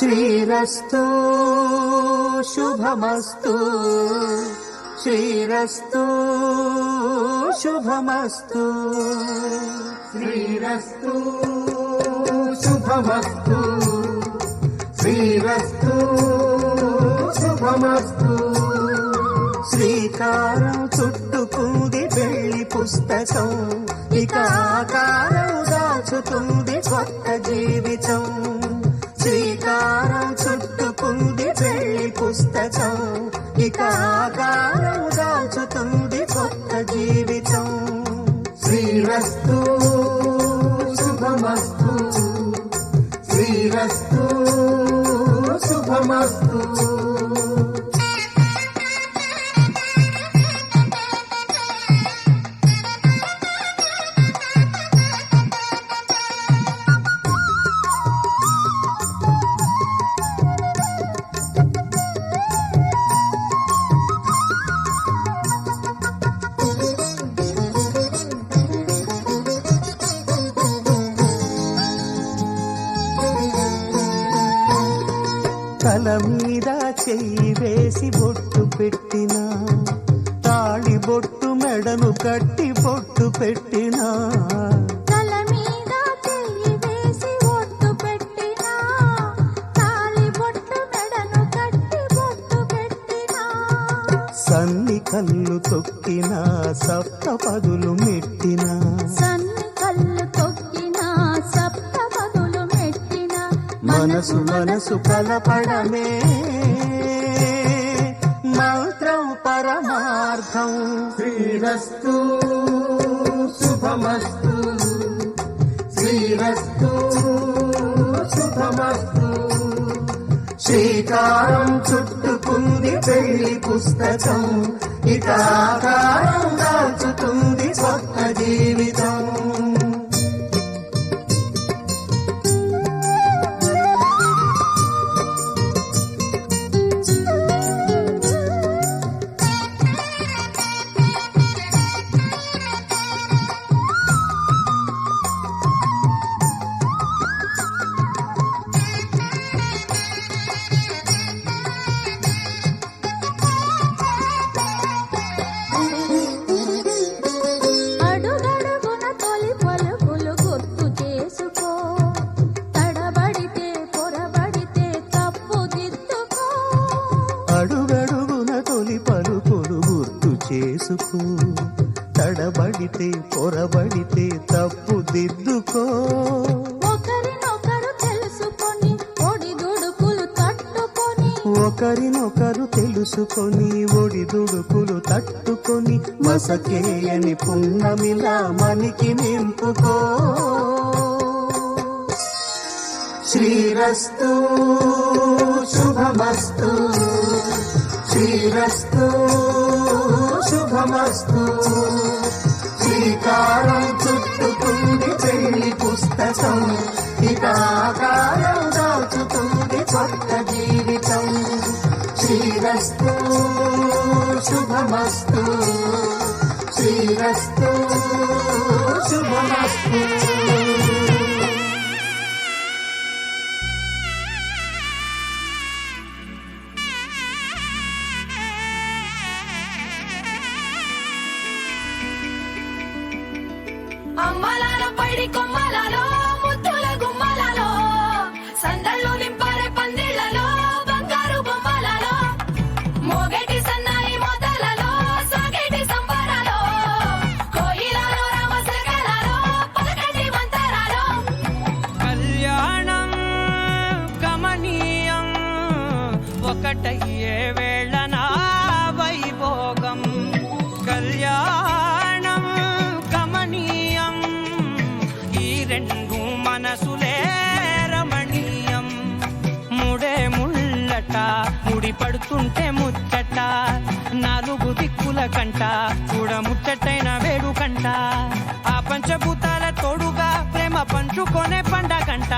శ్రీరస్తు శుభమస్తు శ్రీరస్తు శుభమస్తు శ్రీరస్తు శుభమస్తు శ్రీరస్తు శుభమస్తు. శ్రీకారం చుట్టుకుంది పెళ్లి పుస్తకం, ఇక ఆకారం దాచుతుంది కొత్త జీవితం. శ్రీకారం చుట్టుకుంది పెళ్లి పుస్తకం, ఇక ఆకారం దాచుతుంది కొత్త జీవితం. శ్రీరస్తు శుభమస్తు శ్రీరస్తు శుభమస్తు. తల మీద చెయ్యి వేసి బొట్టు పెట్టినా, తాళి బొట్టు మెడను కట్టి బొట్టు పెట్టినా. తల మీద చెయ్యి వేసి బొట్టు పెట్టినా, తాళి బొట్టు మెడను కట్టి బొట్టు పెట్టినా. సన్ని కళ్ళు తొక్కినా, సప్త పదులు మెట్టినా. సన్ని కళ్ళు తొక్కినా, సప్త పదులు మెట్టినా. మనసు మనసు కలపడమే మంత్రం పరమార్థం. శ్రీరస్తు శుభమస్తు శ్రీరస్తు శుభమస్తు. శ్రీకారం చుట్టుకుంది పెళ్లి పుస్తకం, ఇక ఆకారం దాచుతుంది కొత్త జీవితం. అడుగడుగున తొలి పలుకులు గుర్తు చేసుకో, తడబడితే పొరబడితే తప్పు దిద్దుకో. ఒకరినొకరు తెలుసుకొని ఒడిదుడుకులు తట్టుకొని, ఒకరినొకరు తెలుసుకొని ఒడిదుడుకులు తట్టుకొని, మసకేయని పున్నమిలా మనికి నింపుకో. శ్రీరస్తు శుభమస్తు శ్రీరస్తు శుభమస్తు. శ్రీకారం చుట్టుకుంది పెళ్లి పుస్తకం, ఇక ఆకారం దాచుతుంది కొత్త జీవితం. శ్రీరస్తు శుభమస్తు శ్రీరస్తు శుభమస్తు. అమ్మలాలో పైడి కొమ్మలలో ముద్దుల గుమ్మలలో, సందళ్ళు నింపారే పందిళ్లలో బంగారు బొమ్మలలో, మోగేటి సన్నాయి మోతలలో సాగేటి సంబరాలో, కోయిలలో రామసగలలో పలకటి మంతరాలో. కళ్యాణం గమనీయం ఒకటయ్యే వేళనా వైభోగం. కళ్యాణం గమనీయం ఈ రెండు మనసులే రమణీయం. ముడే ముళ్ళట ముడి పడుతుంటే ముచ్చట, నాలుగు దిక్కుల కంట చూడ ముచ్చటైన వేడుకంట. ఆ పంచభూతాల తోడుగా ప్రేమ పంచుకొనే పండగంట.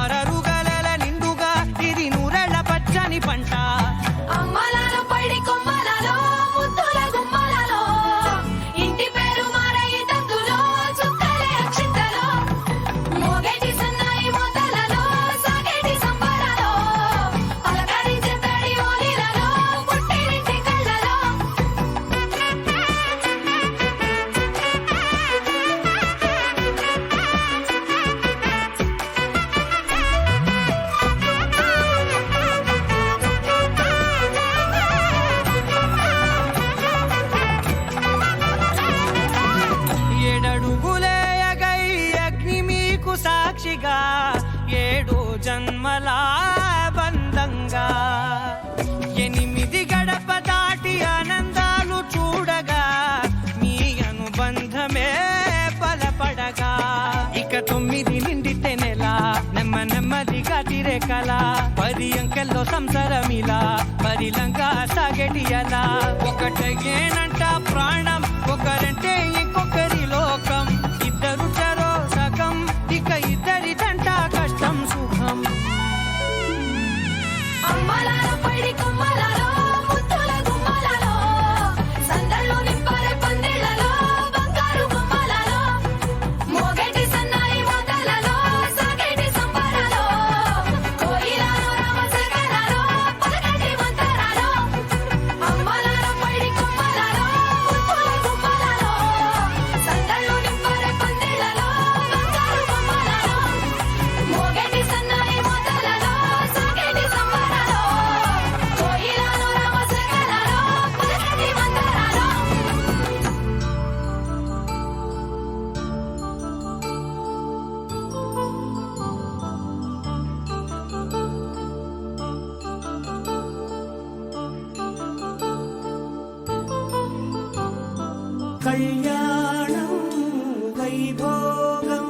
అరరుగల నిండుగా ఇది నూరెళ్ళ పచ్చని పంట. అమ్మలాలో పైడి కొమ్మలలో ముద్దుల గుమ్మలలో, ఇంటి పేరు మారయ్య తందులో చుక్కలే అక్షింతలో, మోగేటి సన్నాయి మోతలలో సాగేటి సంబరాలో, కల పది అంకెల్లో సంసారమిలా పరిలంగా సాగెటియలా ఒకటేనంట ప్రాణం ఒకరంటే ఇంకొకరి లోకం ఇద్దరు చరో సగం ఇక ఇద్దరి తంట కష్టం సుఖం అమ్మలాలో పైడి కొమ్మలలో ముద్దుల గుమ్మలలో సందళ్ళు నింపారే పందిళ్లలో బంగారు బొమ్మలలో మోగేటి సన్నాయి మోతలలో సాగేటి సంబరాలో కోయిలలో రామశకరాలో పలకటి మంతరాలో అమ్మలాలో పైడి కొమ్మలలో ముద్దుల గుమ్మలలో సందళ్ళు నింపారే పందిళ్లలో బంగారు బొమ్మలలో మోగేటి సన్నాయి మోతలలో సాగేటి సంబరాలో కోయిలలో రామశకరాలో పలకటి మంతరాలో కళ్యాణం వైభోగం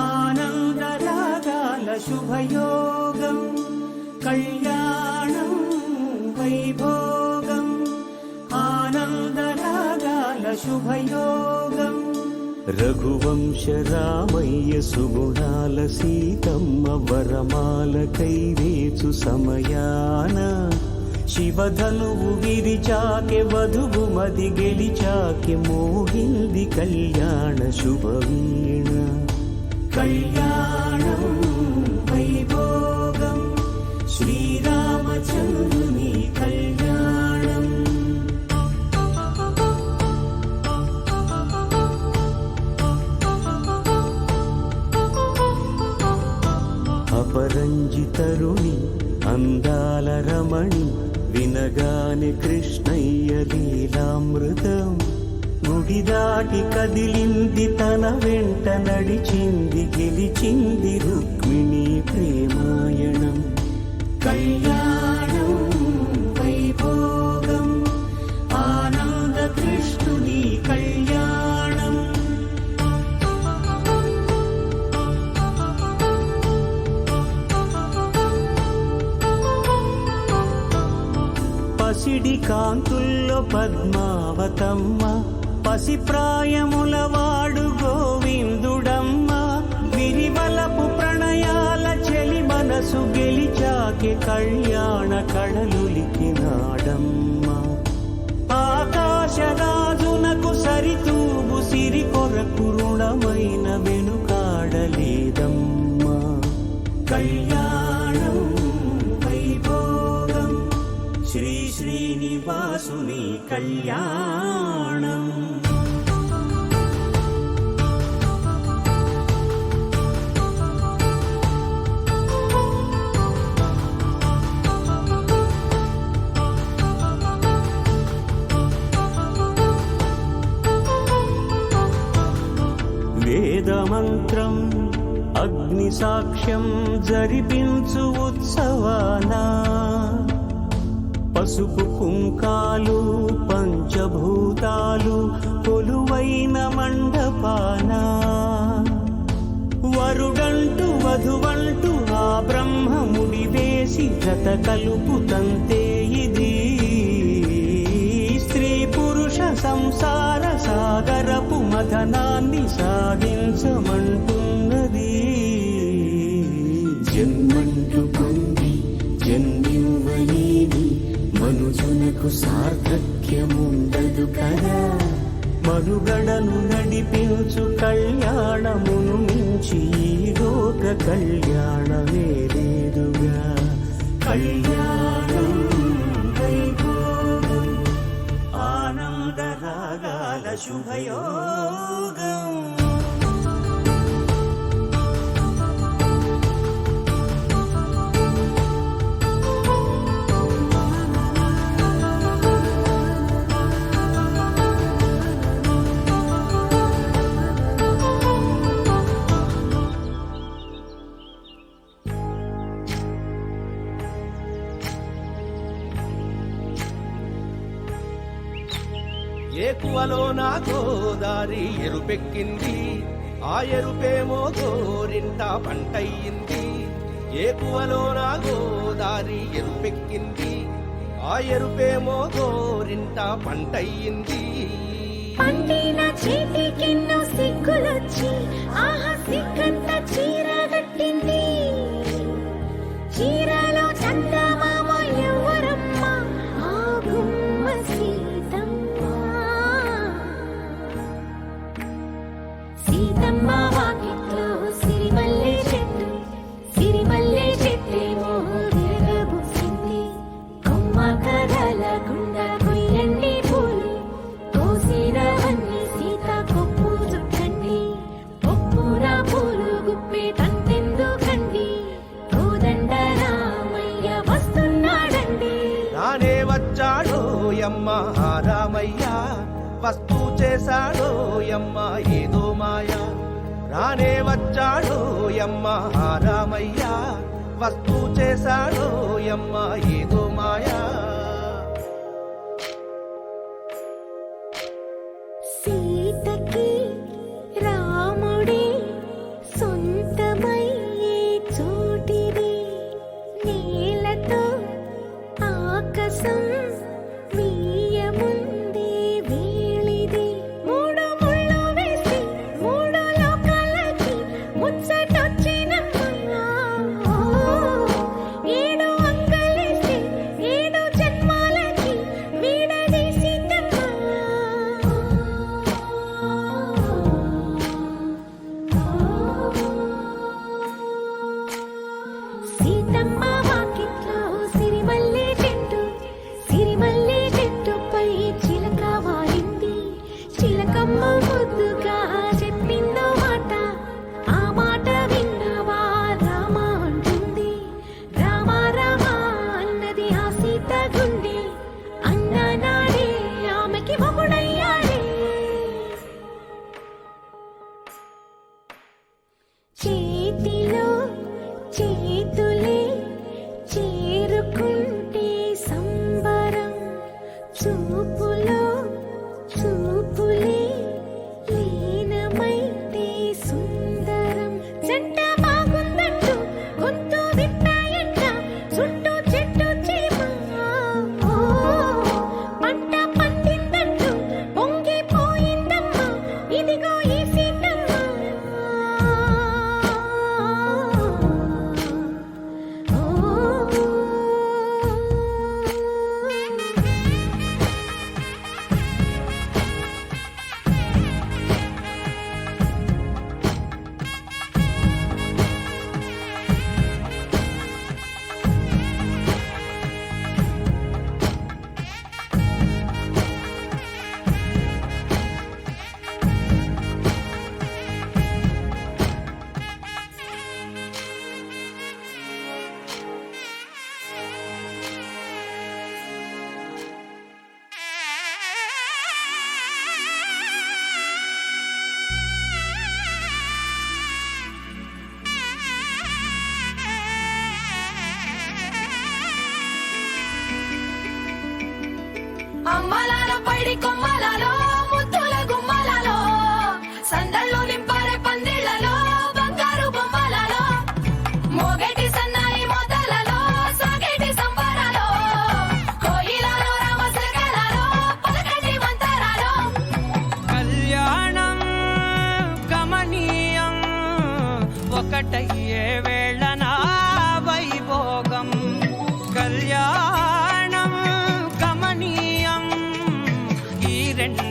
ఆనందరాగాల శుభయోగం కళ్యాణం వైభోగం ఆనందరాగాల శుభయోగం రఘువంశ రామయ్య సుగుణాల సీతమ్మ వరమాల కైవేచు సమయాన శివధనువు విరిచాకె వధువు మది గెలిచాకె మోగింది కళ్యాణ శుభవీణ కళ్యాణం వైభోగం శ్రీరామచంద్రుని కళ్యాణం అపరంజితరుణి అందాల రమణి వినగానే కృష్ణయ్య లీలామృతం గుడి దాటి కదిలింది తన వెంట నడిచింది గెలిచింది రుక్మిణి ప్రేమాయణం కళ్యాణం వైభోగం ఆనంద కృష్ణుని కళ్యాణం పసిడి కాంతుల్లో పద్మావతమ్మ పసిప్రాయముల వాడు గోవిందుడమ్మ విరివలపు ప్రణయాల చెలి మనసు గెలిచాకే కళ్యాణ కళలులికినాడమ్మ ఆకాశరాజునకు సరితూగు సిరి కొరకు రుణమైన వెనుకాడలేదమ్మా కళ్యాణం వైభోగం శ్రీ శ్రీనివాసుని కళ్యాణం వేదమంత్రం అగ్ని సాక్ష్యం జరిపించు ఉత్సవానా పసుపు కుంకాలు పంచభూతాలు కొలువైన మండపాన వరుడంటూ వధువంటూ ఆ బ్రహ్మముడి వేసి జత కలుపుతంతే ఇది స్త్రీ పురుష సంసార సాగరపు మథనాన్ని సాధించమంటున్నది జన్మంటూ పొంది జన్మివ్వలేని మనుజునకు సార్థక్యముండదు కదా మనుగడను నడిపించు కళ్యాణమును మించి ఈ లోక కళ్యాణమే లేదుగా కళ్యాణం వైభోగం ఆనందరాగాల శుభయోగం ఏకువలో నా గోదారి ఎరుపెక్కింది ఆ ఎరుపేమో గోరింట పంటయ్యింది ఏకువలోన గోదారి ఎరుపెక్కింది ఆ ఎరుపేమో గోరింట పంటయ్యింది పండిన చేతికెన్నో సిగ్గులొచ్చి ఆహా సిగ్గంత చీర కట్టింది చీరలో చందమామ ఎవరమ్మ ఆ గుమ్మ సీతమ్మ సీతమ్మ వాకిట్లో సిరిమల్లె చెట్టేమో విరగబూసింది కొమ్మ కదలకుండా కొయ్యండి పూలు కోసిరవన్నీ సీత కొప్పు చుట్టండి పొప్పురా పూలు గుప్పే తంతెందుకండి కోదండ రామయ్య వస్తున్నాడండి రానే వచ్చాడో యమ్మ ఆ రామయ్య వస్తూ చేశాడో యమ్మ ఏదో మాయా రానే వచ్చాడో యమ్మ ఆ రామయ్య వస్తూ చేశాడో యమ్మ ఏదో మాయా సీతకి రాముడే సొంతమయ్యే చోటిది నేలతో ఆకాశం వీయముందే వేళిది మూడు ముళ్ళు వేసి మూడు లోకాలకి ముచ్చటొచ్చినమ్మా ఏడు అంగలేసి ఏడు జన్మాలకి సీతమ్మ వాకిట్లో సిరిమల్లె చెట్టుపై చిలక వాలింది చిలకమ్మ ముద్దుగా చెప్పిందో మాట ఆ మాట విన్నవా రామ అంటుంది రామ రామ అన్నది ఆ సీత గుండె అన్న నాడే ఆమెకి మొగుడయ్యాడే చేతిలో చేతులే చేరుకుంటే సంబరం చూపులో చూపులే లీనమైతే సుందరం జంట బాగుందంటూ గొంతు విప్పాయంట చుట్టూ చెట్టు చీమ పంట పండిందంటూ పొంగిపోయిందమ్మా ఇదిగో ఈ సీతమ్మ అమ్మలాల పైడి కొమ్మలలో ముద్దుల గుమ్మలలో సందళ్ళు నింపారే పందిళ్లలో బంగారు బొమ్మలలో మోగేటి సన్నాయి మోతలలో సాగేటి సంబరాలో కోయిలలో రామశకలలో పలకటి మంతరాలో కళ్యాణం గమనీయం ఒకటయ్యే వేళన వైభోగం కళ్యాణం గమనీయం ఈ రెండు